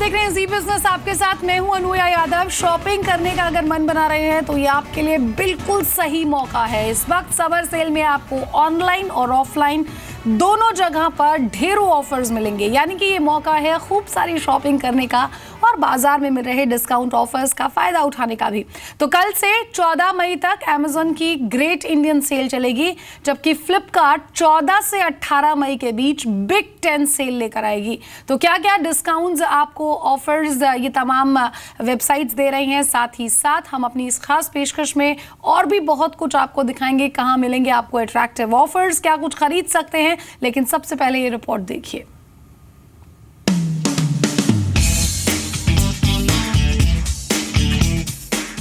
देख रहे हैं जी बिजनेस, आपके साथ मैं हूं अनुया यादव। शॉपिंग करने का अगर मन बना रहे हैं तो ये आपके लिए बिल्कुल सही मौका है। इस वक्त समर सेल में आपको ऑनलाइन और ऑफलाइन दोनों जगह पर ढेरों ऑफर्स मिलेंगे, यानी कि ये मौका है खूब सारी शॉपिंग करने का और बाजार में मिल रहे डिस्काउंट ऑफर्स का फायदा उठाने का भी। तो कल से 14 मई तक अमेजन की ग्रेट इंडियन सेल चलेगी, जबकि फ्लिपकार्ट 14 से 18 मई के बीच बिग 10 सेल लेकर आएगी। तो क्या क्या डिस्काउंट्स आपको ऑफर्स ये तमाम वेबसाइट्स दे रही हैं, साथ ही साथ हम अपनी इस खास पेशकश में और भी बहुत कुछ आपको दिखाएंगे। कहाँ मिलेंगे आपको अट्रैक्टिव ऑफर्स, क्या कुछ खरीद सकते हैं, लेकिन सबसे पहले ये रिपोर्ट देखिए।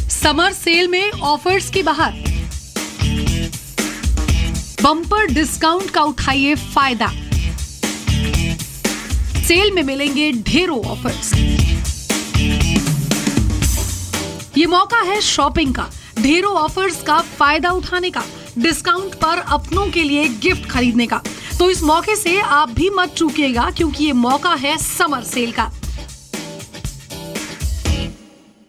समर सेल में ऑफर्स की बहार, बम्पर डिस्काउंट का उठाइए फायदा। सेल में मिलेंगे ढेरों ऑफर्स। ये मौका है शॉपिंग का, ढेरों ऑफर्स का फायदा उठाने का, डिस्काउंट पर अपनों के लिए गिफ्ट खरीदने का। तो इस मौके से आप भी मत चूकिएगा, क्योंकि ये मौका है समर सेल का।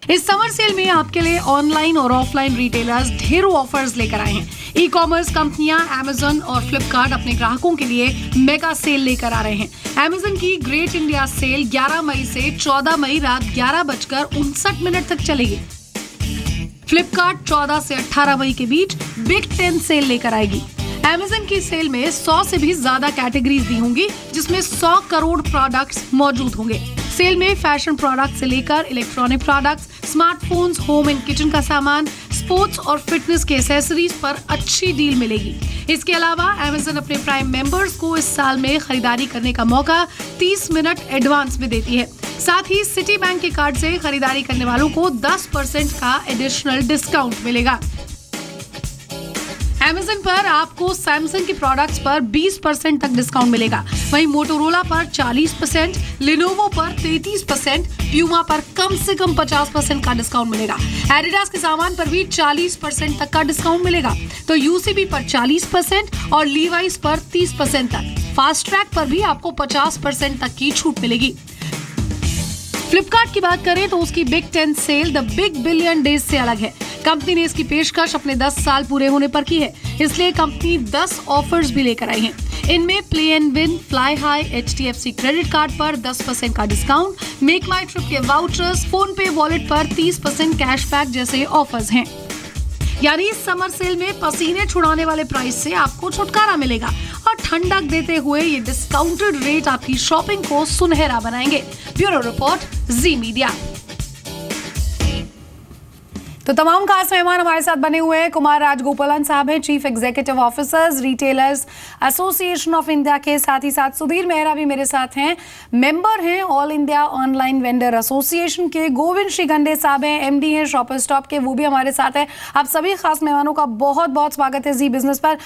इस समर सेल में आपके लिए ऑनलाइन और ऑफलाइन रिटेलर्स ढेरों ऑफर्स लेकर आए हैं। ई कॉमर्स कंपनियां अमेजन और फ्लिपकार्ट अपने ग्राहकों के लिए मेगा सेल लेकर आ रहे हैं। अमेजन की ग्रेट इंडिया सेल 11 मई से 14 मई रात 11:59 तक चलेगी। फ्लिपकार्ट 14 से 18 मई के बीच बिग 10 सेल लेकर आएगी। अमेजन की सेल में 100 से भी ज्यादा कैटेगरीज दी होंगी, जिसमें 100 करोड़ प्रोडक्ट्स मौजूद होंगे। सेल में फैशन प्रोडक्ट से लेकर electronic products, smartphones, home and kitchen का सामान, स्पोर्ट्स और फिटनेस के एक्सेसरीज पर अच्छी डील मिलेगी। इसके अलावा अमेजन अपने प्राइम मेंबर्स को इस साल में खरीदारी करने का मौका 30 मिनट एडवांस में देती है। साथ ही सिटी बैंक के कार्ड से खरीदारी करने वालों को 10% का एडिशनल डिस्काउंट मिलेगा। अमेजन पर आपको सैमसंग के प्रोडक्ट्स पर 20% तक डिस्काउंट मिलेगा। वहीं मोटोरोला पर 40%, लिनोवो पर 33%, प्यूमा पर कम से कम 50% का डिस्काउंट मिलेगा। एडिडास के सामान पर भी 40% तक का डिस्काउंट मिलेगा। तो यूसीबी पर 40% और लीवाइस पर 30% तक। फास्ट ट्रैक पर भी आपको 50% तक की छूट मिलेगी। फ्लिपकार्ट की बात करें तो उसकी big 10 sale the big billion days से अलग है। कंपनी ने इसकी पेशकश अपने 10 साल पूरे होने पर की है, इसलिए कंपनी 10 ऑफर्स भी लेकर आई है। इनमें play and win, fly high, HDFC credit card पर 10% का डिस्काउंट, मेक माई ट्रिप के वाउचर्स, फोन पे वॉलेट पर 30% कैशबैक जैसे ऑफर्स हैं। यानी इस समर सेल में पसीने छुड़ाने वाले प्राइस से आपको छुटकारा मिलेगा और ठंडक देते हुए ये डिस्काउंटेड रेट आपकी शॉपिंग को सुनहरा बनाएंगे। ब्यूरो रिपोर्ट, जी मीडिया। तो तमाम खास मेहमान हमारे साथ बने हुए हैं। कुमार राजगोपालन साहब हैं, chief executive officers retailers association of India के। साथ ही साथ सुधीर मेहरा भी मेरे साथ हैं, मेंबर हैं all India online vendor association के। गोविंद श्रीगंडे साहब हैं, MD हैं शॉपर स्टॉप के, वो भी हमारे साथ हैं। आप सभी खास मेहमानों का बहुत बहुत स्वागत है जी बिजनेस पर।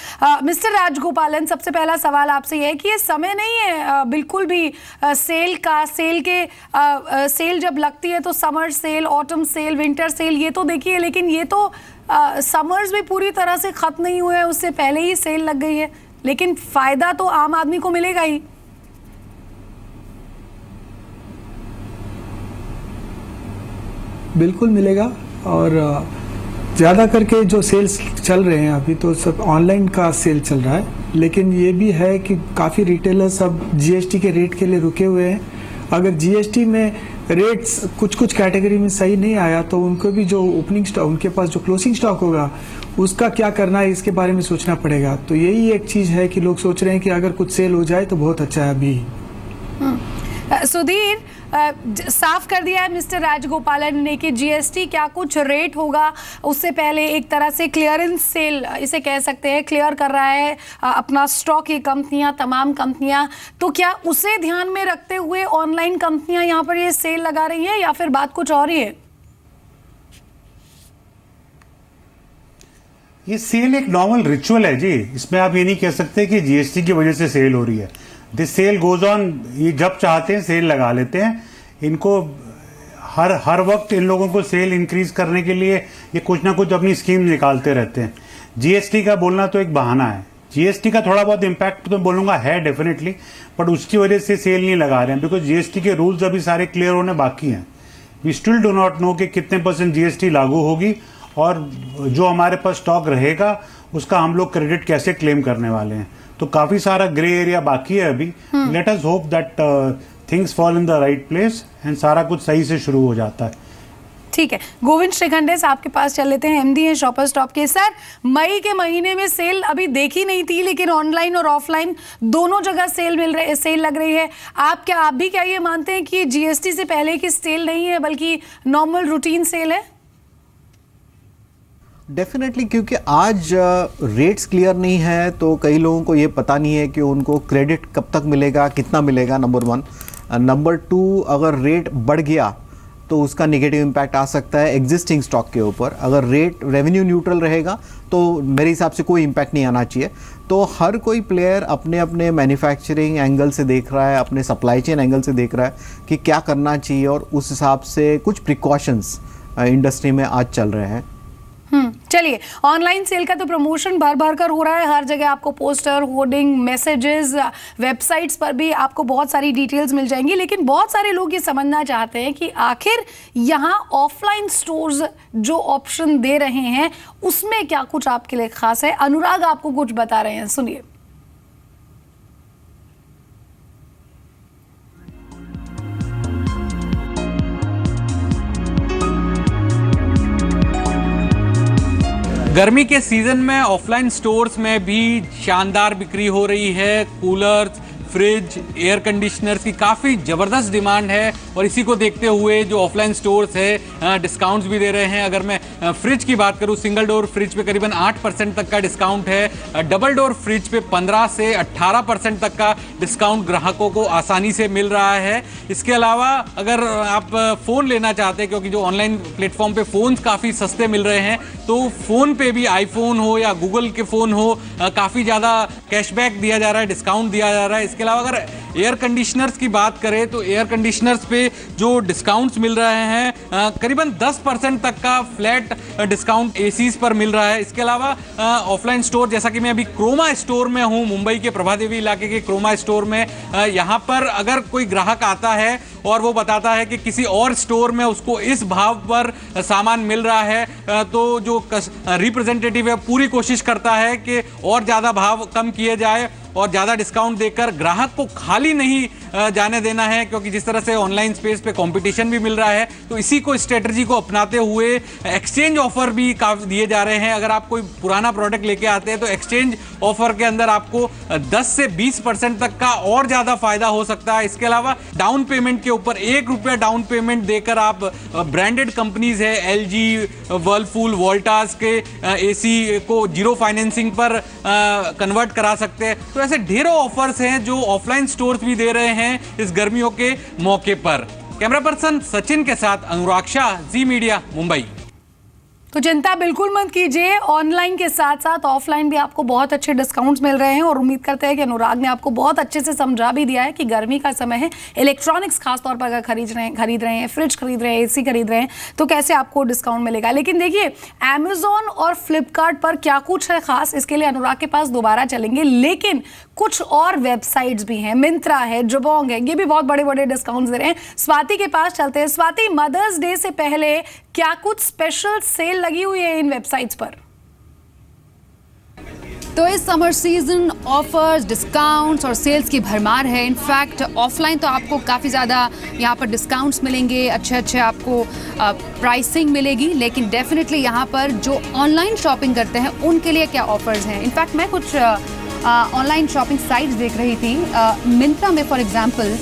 मिस्टर राजगोपालन, सबसे पहला सवाल आपसे ये है कि ये समय नहीं है बिल्कुल भी सेल का। सेल जब लगती है तो summer sale, autumn sale, winter sale, ये तो देखिए, लेकिन ये तो समर्स भी पूरी तरह से खत्म नहीं हुए हैं, उससे पहले ही सेल लग गई है, लेकिन फायदा तो आम आदमी को मिलेगा ही। बिल्कुल मिलेगा। और ज़्यादा करके जो सेल्स चल रहे हैं अभी तो सब ऑनलाइन का सेल चल रहा है, लेकिन ये भी है कि काफ़ी रिटेलर्स अब GST के रेट के लिए रुके हुए हैं। अगर GST में रेट्स कुछ कैटेगरी में सही नहीं आया तो उनको भी जो ओपनिंग स्टॉक, उनके पास जो क्लोजिंग स्टॉक होगा उसका क्या करना है, इसके बारे में सोचना पड़ेगा। तो यही एक चीज़ है कि लोग सोच रहे हैं कि अगर कुछ सेल हो जाए तो बहुत अच्छा है। अभी सुधीर, साफ कर दिया है मिस्टर राजगोपालन ने कि GST क्या कुछ रेट होगा, उससे पहले एक तरह से क्लियरेंस सेल इसे कह सकते हैं, क्लियर कर रहा है अपना स्टॉक ये कंपनियां, तमाम कंपनियां। तो क्या उसे ध्यान में रखते हुए ऑनलाइन कंपनियां यहाँ पर ये सेल लगा रही हैं, या फिर बात कुछ और ही है? ये सेल एक नॉर्मल रिचुअल है जी, इसमें आप ये नहीं कह सकते कि GST की वजह से सेल हो रही है। दिस सेल गोज ऑन, ये जब चाहते हैं सेल लगा लेते हैं। इनको हर वक्त इन लोगों को सेल इंक्रीज करने के लिए ये कुछ ना कुछ अपनी स्कीम निकालते रहते हैं। GST का बोलना तो एक बहाना है, जीएसटी का थोड़ा बहुत इम्पैक्ट तो बोलूँगा है डेफिनेटली, बट उसकी वजह से सेल नहीं लगा रहे हैं, बिकॉज जीएसटी के रूल्स अभी सारे क्लियर होने बाकी हैं। We still do not know कि कितने % जीएसटी लागू होगी और जो हमारे पास स्टॉक रहेगा उसका हम लोग क्रेडिट कैसे क्लेम करने वाले हैं। तो काफ़ी सारा ग्रे एरिया बाकी है अभी। Let us hope that things fall in the right place and सारा कुछ सही से शुरू हो जाता है। ठीक है, गोविंद श्रीखंडे साहब के पास चल लेते हैं, एमडी हैं शॉपर्स स्टॉप के। सर, मई के महीने में सेल अभी देखी नहीं थी, लेकिन ऑनलाइन और ऑफलाइन दोनों जगह सेल लग रही है। आप भी क्या ये मानते हैं कि जीएसटी से पहले की सेल नहीं है बल्कि नॉर्मल रूटीन सेल है? डेफिनेटली, क्योंकि आज रेट्स क्लियर नहीं है तो कई लोगों को ये पता नहीं है कि उनको क्रेडिट कब तक मिलेगा, कितना मिलेगा, नंबर 1। नंबर 2, अगर रेट बढ़ गया तो उसका नेगेटिव इम्पैक्ट आ सकता है एग्जिस्टिंग स्टॉक के ऊपर। अगर रेट रेवेन्यू न्यूट्रल रहेगा तो मेरे हिसाब से कोई इम्पैक्ट नहीं आना चाहिए। तो हर कोई प्लेयर अपने अपने मैन्युफैक्चरिंग एंगल से देख रहा है, अपने सप्लाई चेन एंगल से देख रहा है कि क्या करना चाहिए, और उस हिसाब से कुछ प्रिकॉशंस इंडस्ट्री में आज चल रहे हैं। चलिए, ऑनलाइन सेल का तो प्रमोशन भर भर कर हो रहा है, हर जगह आपको पोस्टर, होर्डिंग, मैसेजेस, वेबसाइट्स पर भी आपको बहुत सारी डिटेल्स मिल जाएंगी। लेकिन बहुत सारे लोग ये समझना चाहते हैं कि आखिर यहाँ ऑफलाइन स्टोर्स जो ऑप्शन दे रहे हैं उसमें क्या कुछ आपके लिए खास है। अनुराग आपको कुछ बता रहे हैं, सुनिए। गर्मी के सीजन में ऑफलाइन स्टोर्स में भी शानदार बिक्री हो रही है। कूलर्स, फ्रिज, एयर कंडीशनर्स की काफ़ी ज़बरदस्त डिमांड है, और इसी को देखते हुए जो ऑफलाइन स्टोर्स है डिस्काउंट्स भी दे रहे हैं। अगर मैं फ्रिज की बात करूं, सिंगल डोर फ्रिज पे करीबन 8% तक का डिस्काउंट है। डबल डोर फ्रिज पे 15 से 18% तक का डिस्काउंट ग्राहकों को आसानी से मिल रहा है। इसके अलावा अगर आप फ़ोन लेना चाहते हैं, क्योंकि जो ऑनलाइन प्लेटफॉर्म पे फ़ोन काफ़ी सस्ते मिल रहे हैं, तो फ़ोन पे भी आईफोन हो या गूगल के फ़ोन हो, काफ़ी ज़्यादा कैशबैक दिया जा रहा है, डिस्काउंट दिया जा रहा है। इसके अलावा अगर एयर कंडीशनर्स की बात करें तो एयर कंडीशनर्स पे जो डिस्काउंट्स मिल रहे हैं करीबन 10% तक का फ्लैट डिस्काउंट एसीज पर मिल रहा है। इसके अलावा ऑफलाइन स्टोर, जैसा कि मैं अभी क्रोमा स्टोर में हूँ, मुंबई के प्रभादेवी इलाके के क्रोमा स्टोर में, यहाँ पर अगर कोई ग्राहक आता है और वो बताता है कि किसी और स्टोर में उसको इस भाव पर सामान मिल रहा है, तो जो रिप्रेजेंटेटिव है पूरी कोशिश करता है कि और ज़्यादा भाव कम किए जाए और ज़्यादा डिस्काउंट देकर ग्राहक को खाली नहीं जाने देना है, क्योंकि जिस तरह से ऑनलाइन स्पेस पे कंपटीशन भी मिल रहा है, तो इसी को स्ट्रेटजी को अपनाते हुए एक्सचेंज ऑफर भी काफ़ी दिए जा रहे हैं। अगर आप कोई पुराना प्रोडक्ट लेके आते हैं तो एक्सचेंज ऑफर के अंदर आपको 10 से 20% तक का और ज़्यादा फायदा हो सकता है। इसके अलावा डाउन पेमेंट के ऊपर ₹1 डाउन पेमेंट देकर आप ब्रांडेड कंपनीज है LG, वर्लपूल, वोल्टास के AC को जीरो फाइनेंसिंग पर कन्वर्ट करा सकते हैं। तो ऐसे ढेरों ऑफर्स हैं जो ऑफलाइन स्टोर्स भी दे रहे हैं इस गर्मियों के मौके पर। कैमरा पर्सन सचिन के साथ अनुराग शाह, जी मीडिया, मुंबई। तो चिंता बिल्कुल मत कीजिए, ऑनलाइन के साथ साथ ऑफलाइन भी आपको बहुत अच्छे डिस्काउंट्स मिल रहे हैं, और उम्मीद करते हैं कि अनुराग ने आपको बहुत अच्छे से समझा भी दिया है कि गर्मी का समय है, इलेक्ट्रॉनिक्स खासतौर पर अगर खरीद रहे हैं, फ्रिज खरीद रहे हैं, AC खरीद रहे हैं, तो कैसे आपको डिस्काउंट मिलेगा। लेकिन देखिए, अमेजॉन और फ्लिपकार्ट पर क्या कुछ है खास, इसके लिए अनुराग के पास दोबारा चलेंगे। लेकिन कुछ और वेबसाइट्स भी हैं, मिंत्रा है, जबोंग है, ये भी बहुत बड़े बड़े डिस्काउंट्स दे रहे हैं। स्वाति के पास चलते हैं। स्वाति, मदर्स डे से पहले क्या कुछ स्पेशल सेल लगी हुई है इन वेबसाइट्स पर? तो इस समर सीजन ऑफर्स, डिस्काउंट्स और सेल्स की भरमार है। इनफैक्ट ऑफलाइन तो आपको काफ़ी ज़्यादा यहाँ पर डिस्काउंट्स मिलेंगे, अच्छे आपको प्राइसिंग मिलेगी, लेकिन डेफिनेटली यहाँ पर जो ऑनलाइन शॉपिंग करते हैं उनके लिए क्या ऑफर्स हैं। इनफैक्ट मैं कुछ ऑनलाइन शॉपिंग साइट्स देख रही थी। मिंत्रा में फॉर एग्जांपल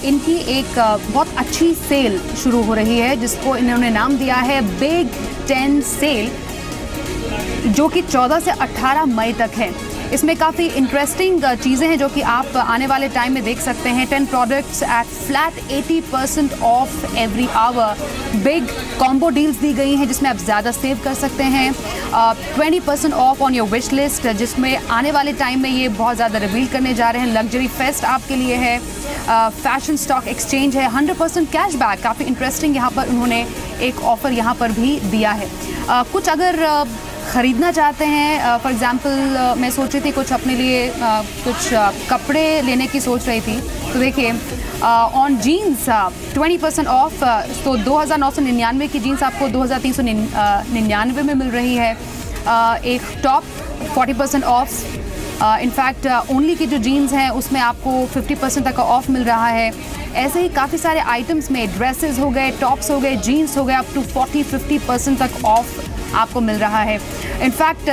इनकी एक बहुत अच्छी सेल शुरू हो रही है, जिसको इन्होंने नाम दिया है बिग 10 सेल, जो कि 14 से 18 मई तक है। इसमें काफ़ी इंटरेस्टिंग चीज़ें हैं जो कि आप आने वाले टाइम में देख सकते हैं। 10 products at flat 80% off every hour. Big combo deals दी गई हैं जिसमें आप ज़्यादा सेव कर सकते हैं। 20% of on your wish list, जिसमें आने वाले टाइम में ये बहुत ज़्यादा रिवील करने जा रहे हैं। लग्जरी फेस्ट आपके लिए है। फैशन स्टॉक एक्सचेंज है। 100% कैशबैक, काफ़ी इंटरेस्टिंग यहाँ पर उन्होंने एक ऑफ़र यहाँ पर भी दिया है। कुछ अगर ख़रीदना चाहते हैं, फॉर एग्ज़ाम्पल मैं सोच रही थी कुछ अपने लिए कुछ कपड़े लेने की सोच रही थी, तो देखिए ऑन जीन्स 20% ऑफ, तो 2,999 की जीन्स आपको 2,399 में मिल रही है। एक टॉप 40% ऑफ, इनफैक्ट ओनली की जो जीन्स हैं उसमें आपको 50% तक का ऑफ मिल रहा है। ऐसे ही काफ़ी सारे आइटम्स में ड्रेसेस हो गए, टॉप्स हो गए, जीन्स हो गए, अप टू 40-50% तक ऑफ आपको मिल रहा है। In fact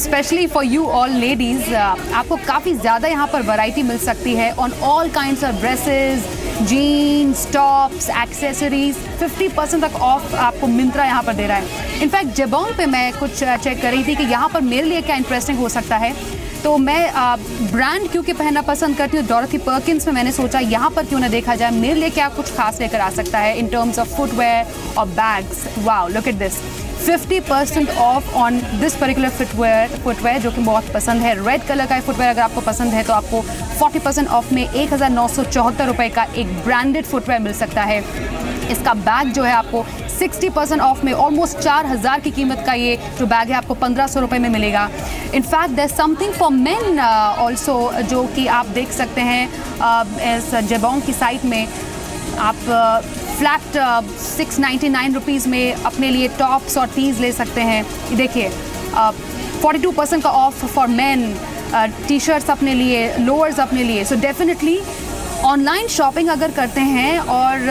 especially for you all ladies आपको काफ़ी ज़्यादा यहाँ पर वैरायटी मिल सकती है on all kinds of dresses, jeans, tops, accessories. 50% तक ऑफ आपको मिंत्रा यहाँ पर दे रहा है। इनफैक्ट जेबोंग पे मैं कुछ चेक कर रही थी कि यहाँ पर मेरे लिए क्या इंटरेस्टिंग हो सकता है, तो मैं ब्रांड क्योंकि पहनना पसंद करती हूँ, डॉरथी पर्किंस में मैंने सोचा यहाँ पर क्यों ना देखा जाए मेरे लिए क्या कुछ खास लेकर आ सकता है इन टर्म्स ऑफ फुटवेयर और bags. Wow, look at this, 50% of on this particular footwear जो कि बहुत पसंद है। रेड कलर का फुटवेयर अगर आपको पसंद है तो आपको 40% ऑफ में 1,974 रुपये का एक ब्रांडेड फुटवेयर मिल सकता है। इसका बैग जो है आपको 60% ऑफ में ऑलमोस्ट 4,000 की कीमत का ये जो बैग है आपको 1,500 रुपये में मिलेगा। In fact there something for men also जो कि आप देख सकते हैं इस जेबोंग की साइट में। आप फ्लैट 699 रुपीज़ में अपने लिए टॉप्स और टीज ले सकते हैं। देखिए 42% का of for main, T shirts अपने लिए, लोअर्स अपने लिए। सो डेफिनेटली ऑनलाइन शॉपिंग अगर करते हैं और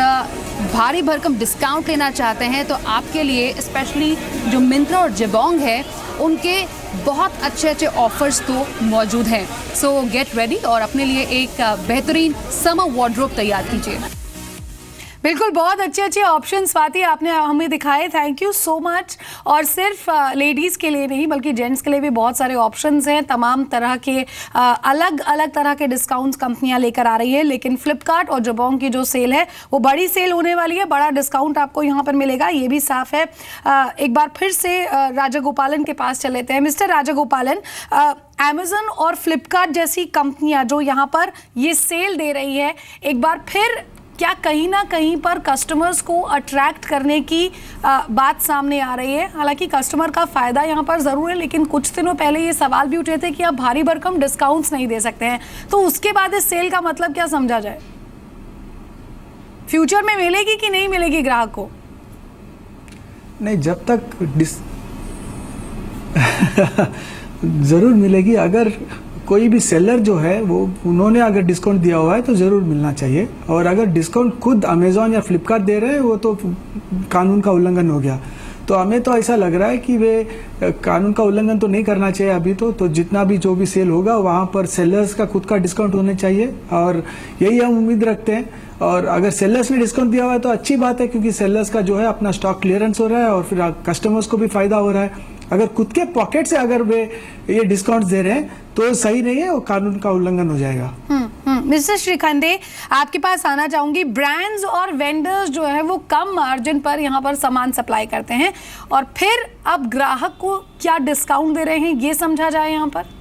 भारी भरकम डिस्काउंट लेना चाहते हैं तो आपके लिए स्पेशली जो मिंत्रा और जेबोंग है उनके बहुत अच्छे अच्छे ऑफर्स तो मौजूद हैं। सो गेट रेडी और अपने लिए एक बेहतरीन समर वार्डरोब तैयार कीजिए। बिल्कुल, बहुत अच्छे अच्छे ऑप्शन स्वाति आपने हमें दिखाए, थैंक यू सो मच। और सिर्फ लेडीज़ के लिए नहीं बल्कि जेंट्स के लिए भी बहुत सारे ऑप्शंस हैं। तमाम तरह के अलग अलग तरह के डिस्काउंट्स कंपनियां लेकर आ रही है, लेकिन फ्लिपकार्ट और जेबोंग की जो सेल है वो बड़ी सेल होने वाली है, बड़ा डिस्काउंट आपको यहाँ पर मिलेगा, ये भी साफ है। एक बार फिर से राजागोपालन के पास चले लेते हैं। मिस्टर राजागोपालन, अमेज़न और फ्लिपकार्ट जैसी कंपनियां जो यहाँ पर ये सेल दे रही है, एक बार फिर क्या कहीं ना कहीं पर कस्टमर्स को अट्रैक्ट करने की बात सामने आ रही है? हालांकि कस्टमर का फ़ायदा यहाँ पर ज़रूर है, लेकिन कुछ दिनों पहले ये सवाल भी उठे थे कि आप भारी भरकम डिस्काउंट्स नहीं दे सकते हैं, तो उसके बाद इस सेल का मतलब क्या समझा जाए? फ्यूचर में मिलेगी कि नहीं मिलेगी ग्राहक को? नहीं, जब तक ज़रूर मिलेगी। अगर कोई भी सेलर जो है वो उन्होंने अगर डिस्काउंट दिया हुआ है तो ज़रूर मिलना चाहिए, और अगर डिस्काउंट खुद अमेज़ॉन या फ्लिपकार्ट दे रहे हैं वो तो कानून का उल्लंघन हो गया। तो हमें तो ऐसा लग रहा है कि वे कानून का उल्लंघन तो नहीं करना चाहिए अभी तो जितना भी जो भी सेल होगा वहाँ पर सेलर्स का खुद का डिस्काउंट होने चाहिए, और यही हम उम्मीद रखते हैं। और अगर सेलर्स ने डिस्काउंट दिया हुआ है तो अच्छी बात है, क्योंकि सेलर्स का जो है अपना स्टॉक क्लियरेंस हो रहा है और फिर कस्टमर्स को भी फ़ायदा हो रहा है। अगर खुद के पॉकेट से अगर वे ये डिस्काउंट दे रहे हैं तो सही नहीं है, वो कानून का उल्लंघन हो जाएगा। मिस्टर श्रीखंडे, आपके पास आना चाहूंगी। ब्रांड्स और वेंडर्स जो है वो कम मार्जिन पर यहाँ पर सामान सप्लाई करते हैं, और फिर अब ग्राहक को क्या डिस्काउंट दे रहे हैं ये समझा जाए यहाँ पर?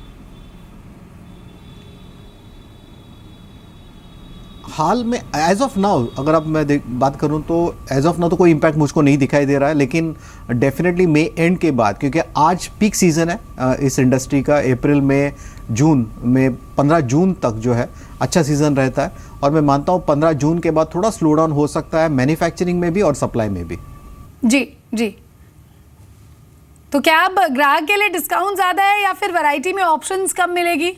हाल में एज ऑफ नाउ अगर अब मैं बात करूं तो एज ऑफ नाउ तो कोई इम्पैक्ट मुझको नहीं दिखाई दे रहा है, लेकिन डेफिनेटली मई एंड के बाद, क्योंकि आज पीक सीज़न है इस इंडस्ट्री का, अप्रैल में जून में 15 जून तक जो है अच्छा सीज़न रहता है, और मैं मानता हूं 15 जून के बाद थोड़ा स्लो डाउन हो सकता है मैन्युफैक्चरिंग में भी और सप्लाई में भी। जी जी, तो क्या अब ग्राहक के लिए डिस्काउंट ज़्यादा है या फिर वैरायटी में ऑप्शंस कम मिलेगी?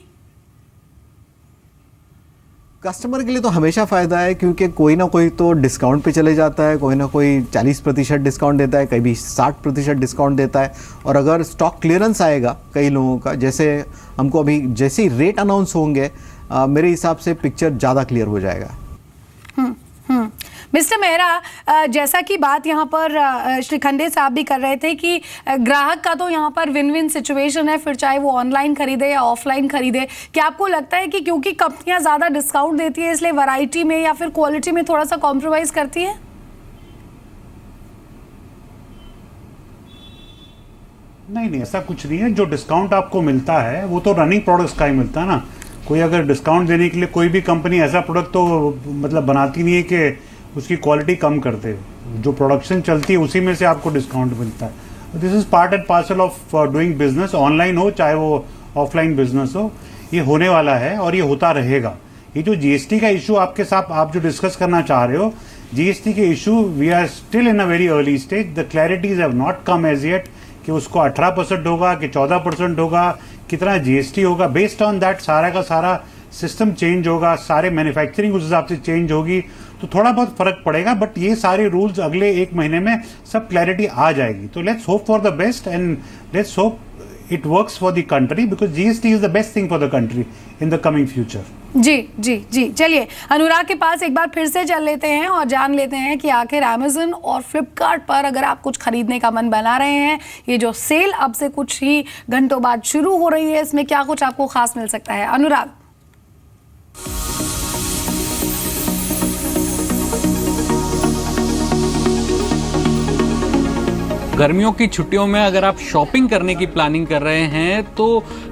कस्टमर के लिए तो हमेशा फ़ायदा है, क्योंकि कोई ना कोई तो डिस्काउंट पे चले जाता है, कोई ना कोई 40% डिस्काउंट देता है, कभी 60% डिस्काउंट देता है। और अगर स्टॉक क्लियरेंस आएगा कई लोगों का, जैसे हमको अभी जैसे ही रेट अनाउंस होंगे मेरे हिसाब से पिक्चर ज़्यादा क्लियर हो जाएगा। मिस्टर मेहरा, जैसा कि बात यहाँ पर श्रीखंडे साहब भी कर रहे थे कि ग्राहक का तो यहाँ पर विन विन सिचुएशन है, फिर चाहे वो ऑनलाइन खरीदे या ऑफलाइन खरीदे। क्या आपको लगता है कि क्योंकि कंपनियां ज़्यादा डिस्काउंट देती है इसलिए वैरायटी में या फिर क्वालिटी में थोड़ा सा कॉम्प्रोमाइज़ करती है? नहीं, ऐसा कुछ नहीं है। जो डिस्काउंट आपको मिलता है वो तो रनिंग प्रोडक्ट्स का ही मिलता है ना। कोई अगर डिस्काउंट देने के लिए कोई भी कंपनी ऐसा प्रोडक्ट तो मतलब बनाती नहीं है कि उसकी क्वालिटी कम कर दे। जो प्रोडक्शन चलती है उसी में से आपको डिस्काउंट मिलता है। This is part and parcel of doing business, online हो चाहे वो ऑफलाइन बिजनेस हो, ये होने वाला है और ये होता रहेगा। ये जो जीएसटी का इशू आपके साथ आप जो डिस्कस करना चाह रहे हो, जीएसटी के issue, we are still in a very early stage, the clarities have not come as yet कि उसको 18% होगा कि 14% होगा, कितना जीएसटी होगा। बेस्ड ऑन दैट सारा का सारा सिस्टम चेंज होगा, सारे मैन्युफैक्चरिंग उस हिसाब से चेंज होगी, तो थोड़ा बहुत फर्क पड़ेगा, बट ये सारे रूल्स अगले 1 महीने में सब क्लैरिटी आ जाएगी। तो let's hope for the best and let's hope it works for the country because GST is the best thing for the country in the coming future. जी जी जी, चलिए अनुराग के पास एक बार फिर से चल लेते हैं और जान लेते हैं कि आखिर Amazon और Flipkart पर अगर आप कुछ खरीदने का मन बना रहे हैं, ये जो सेल अब से कुछ ही घंटों बाद शुरू हो रही है, इसमें क्या कुछ आपको खास मिल सकता है अनुराग? गर्मियों की छुट्टियों में अगर आप शॉपिंग करने की प्लानिंग कर रहे हैं तो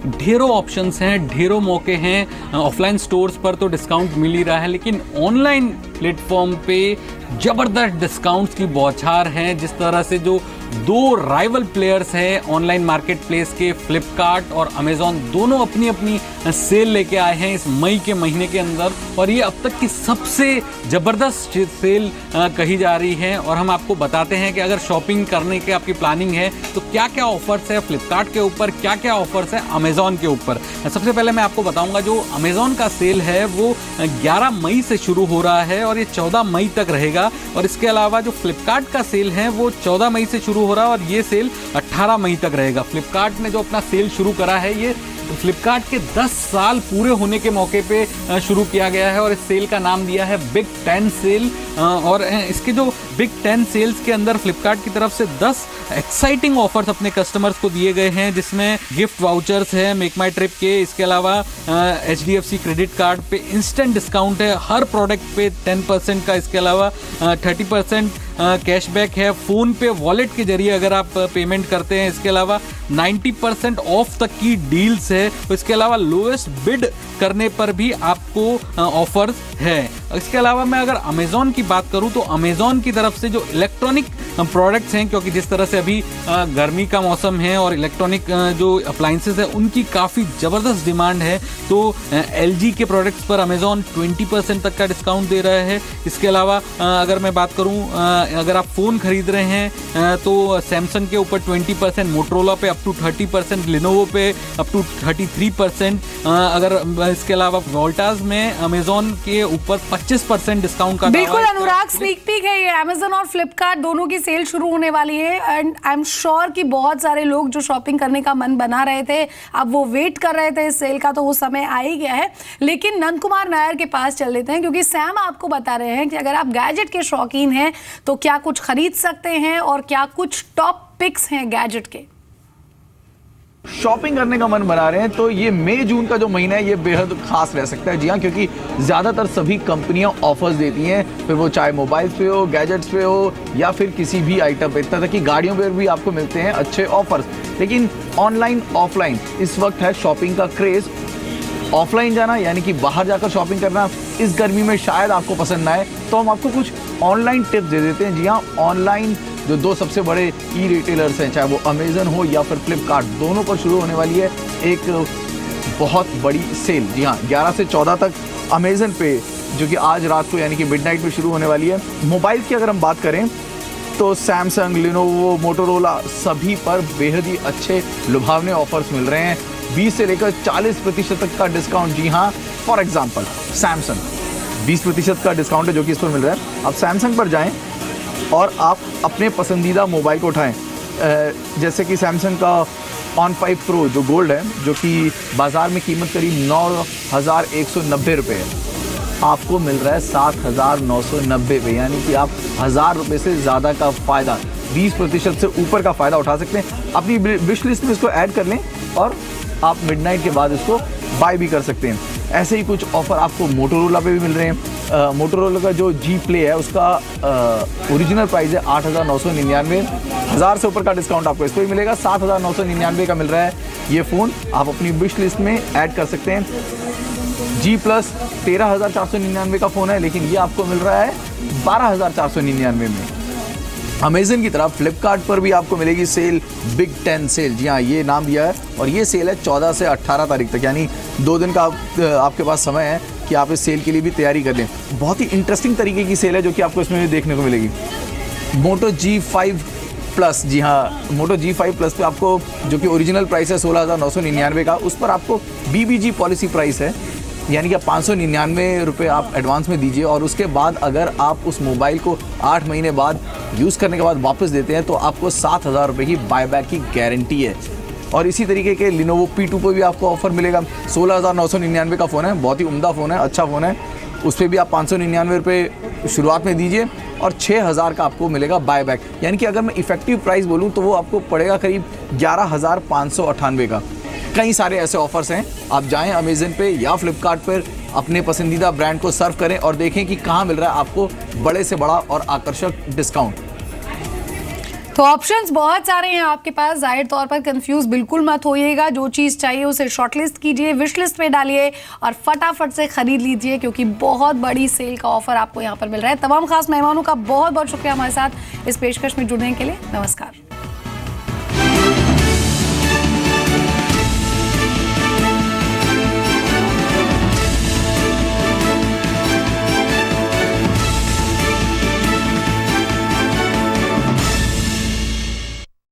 ढेरों ऑप्शंस हैं, ढेरों मौके हैं। ऑफलाइन स्टोर्स पर तो डिस्काउंट मिल ही रहा है, लेकिन ऑनलाइन प्लेटफॉर्म पे ज़बरदस्त डिस्काउंट्स की बौछार है। जिस तरह से जो 2 राइवल प्लेयर्स हैं ऑनलाइन मार्केट प्लेस के, फ्लिपकार्ट और अमेजॉन, दोनों अपनी अपनी सेल लेके आए हैं इस मई के महीने के अंदर, और ये अब तक की सबसे ज़बरदस्त सेल कही जा रही है। और हम आपको बताते हैं कि अगर शॉपिंग करने की आपकी प्लानिंग है तो क्या क्या ऑफर्स है फ्लिपकार्ट के ऊपर, क्या क्या ऑफर्स है अमेजॉन के ऊपर। सबसे पहले मैं आपको बताऊंगा जो अमेजॉन का सेल है वो 11 मई से शुरू हो रहा है और ये 14 मई तक रहेगा। और इसके अलावा जो फ्लिपकार्ट का सेल है वो 14 मई से शुरू हो रहा है और ये सेल 18 मई तक रहेगा। फ्लिपकार्ट ने जो अपना सेल शुरू करा है, ये फ्लिपकार्ट के 10 साल पूरे होने के मौके पे शुरू किया गया है और इस सेल का नाम दिया है बिग 10 सेल। और इसके जो बिग 10 सेल्स के अंदर फ्लिपकार्ट की तरफ से 10 एक्साइटिंग ऑफर्स अपने कस्टमर्स को दिए गए हैं, जिसमें गिफ्ट वाउचर्स है मेक माई ट्रिप के। इसके अलावा HDFC क्रेडिट कार्ड पे इंस्टेंट डिस्काउंट है हर प्रोडक्ट पे 10% का। इसके अलावा 30% कैशबैक है फ़ोन पे वॉलेट के जरिए अगर आप पेमेंट करते हैं। इसके अलावा 90% ऑफ तक की डील्स है। इसके अलावा लोएस्ट बिड करने पर भी आपको ऑफर्स है। इसके अलावा मैं अगर अमेजॉन की बात करूं तो अमेजॉन की तरफ से जो इलेक्ट्रॉनिक प्रोडक्ट्स हैं, क्योंकि जिस तरह से अभी गर्मी का मौसम है और इलेक्ट्रॉनिक जो अप्लाइंसेस है उनकी काफ़ी ज़बरदस्त डिमांड है, तो LG के प्रोडक्ट्स पर अमेजॉन 20% तक का डिस्काउंट दे रहा है। इसके अलावा अगर मैं बात करूं अगर आप फ़ोन खरीद रहे हैं तो सैमसंग के ऊपर 20%, मोटरोला पे अप टू 30%, लिनोवो पे अप टू 33%। अगर इसके अलावा वोल्टास में अमेजॉन के ऊपर 25% डिस्काउंट का। बिल्कुल अनुराग, स्नीक पीक है ये, अमेजॉन और फ्लिपकार्ट दोनों की सेल शुरू होने वाली है एंड आई एम श्योर कि बहुत सारे लोग जो शॉपिंग करने का मन बना रहे थे, अब वो वेट कर रहे थे इस सेल का, तो वो समय आ ही गया है। लेकिन नंद कुमार नायर के पास चल लेते हैं, क्योंकि सैम आपको बता रहे हैं कि अगर आप गैजेट के शौकीन हैं तो क्या कुछ खरीद सकते हैं और क्या कुछ टॉप पिक्स हैं गैजेट के। शॉपिंग करने का मन बना रहे हैं तो ये मई जून का जो महीना है ये बेहद खास रह सकता है। जी हाँ, क्योंकि ज़्यादातर सभी कंपनियां ऑफर्स देती हैं, फिर वो चाहे मोबाइल्स पे हो, गैजेट्स पे हो या फिर किसी भी आइटम पे, इतना तक कि गाड़ियों पे भी आपको मिलते हैं अच्छे ऑफर्स। लेकिन ऑनलाइन ऑफलाइन इस वक्त है शॉपिंग का क्रेज़। ऑफलाइन जाना यानी कि बाहर जाकर शॉपिंग करना इस गर्मी में शायद आपको पसंद ना आए, तो हम आपको कुछ ऑनलाइन टिप्स दे देते हैं। जी हाँ, ऑनलाइन जो 2 सबसे बड़े ई रिटेलर्स हैं, चाहे वो अमेजन हो या फिर फ्लिपकार्ट, दोनों पर शुरू होने वाली है एक बहुत बड़ी सेल। जी हाँ, 11 से 14 तक अमेजन पे, जो कि आज रात को यानी कि मिडनाइट में शुरू होने वाली है। मोबाइल की अगर हम बात करें तो सैमसंग, लिनोवो, मोटोरोला सभी पर बेहद ही अच्छे लुभावने ऑफर्स मिल रहे हैं, 20 से लेकर 40% तक का डिस्काउंट। जी हाँ, फॉर एग्जाम्पल सैमसंग 20% का डिस्काउंट है जो कि इस पर मिल रहा है। आप सैमसंग पर जाएं और आप अपने पसंदीदा मोबाइल को उठाएं, जैसे कि सैमसंग का ऑन 5 प्रो जो गोल्ड है, जो कि बाज़ार में कीमत करीब 9,190 रुपये है, आपको मिल रहा है 7,990 पे, यानी कि आप 1,000 रुपये से ज़्यादा का फ़ायदा, 20% से ऊपर का फ़ायदा उठा सकते हैं। अपनी विश लिस्ट में इसको ऐड कर लें और आप मिडनाइट के बाद इसको बाय भी कर सकते हैं। ऐसे ही कुछ ऑफ़र आपको मोटोरोला पे भी मिल रहे हैं। मोटोरोला का जो G Play है उसका ओरिजिनल प्राइस है 8,999, 1,000 से ऊपर का डिस्काउंट आपको इस पर भी मिलेगा, 7,999 का मिल रहा है ये फ़ोन। आप अपनी विश लिस्ट में ऐड कर सकते हैं। G Plus 13,499 का फ़ोन है, लेकिन ये आपको मिल रहा है 12,499 में। अमेजन की तरफ फ्लिपकार्ट पर भी आपको मिलेगी सेल, बिग 10 सेल। जी हाँ, ये नाम दिया है और ये सेल है 14 से 18 तारीख तक, यानी 2 दिन का आपके पास समय है कि आप इस सेल के लिए भी तैयारी कर लें। बहुत ही इंटरेस्टिंग तरीके की सेल है जो कि आपको इसमें भी देखने को मिलेगी। मोटो G5 प्लस, जी हाँ, मोटो G5 प्लस पे आपको जो कि ओरिजिनल प्राइस है 16,999 का, उस पर आपको BBG पॉलिसी प्राइस है, यानी कि 599 रुपये आप एडवांस में दीजिए और उसके बाद अगर आप उस मोबाइल को 8 महीने बाद यूज़ करने के बाद वापस देते हैं तो आपको 7,000 रुपये की बायबैक की गारंटी है। और इसी तरीके के Lenovo P2 पर भी आपको ऑफर मिलेगा। 16,999 का फ़ोन है, बहुत ही उम्दा फ़ोन है, अच्छा फ़ोन है। उस पर भी आप 599 रुपये शुरुआत में दीजिए और 6,000 का आपको मिलेगा बायबैक, यानी कि अगर मैं इफेक्टिव प्राइस बोलूँ तो वो आपको पड़ेगा करीब 11,598 का। कई सारे ऐसे ऑफर्स हैं, आप जाएं अमेजन पे या फ्लिपकार्ट पर, अपने पसंदीदा ब्रांड को सर्व करें और देखें कि कहाँ मिल रहा है आपको बड़े से बड़ा और आकर्षक डिस्काउंट। तो ऑप्शंस बहुत सारे हैं आपके पास, जाहिर तौर पर कंफ्यूज बिल्कुल मत होइएगा। जो चीज़ चाहिए उसे शॉर्टलिस्ट कीजिए, विश लिस्ट में डालिए और फटाफट से खरीद लीजिए, क्योंकि बहुत बड़ी सेल का ऑफर आपको यहाँ पर मिल रहा है। तमाम खास मेहमानों का बहुत बहुत शुक्रिया हमारे साथ इस पेशकश में जुड़ने के लिए। नमस्कार।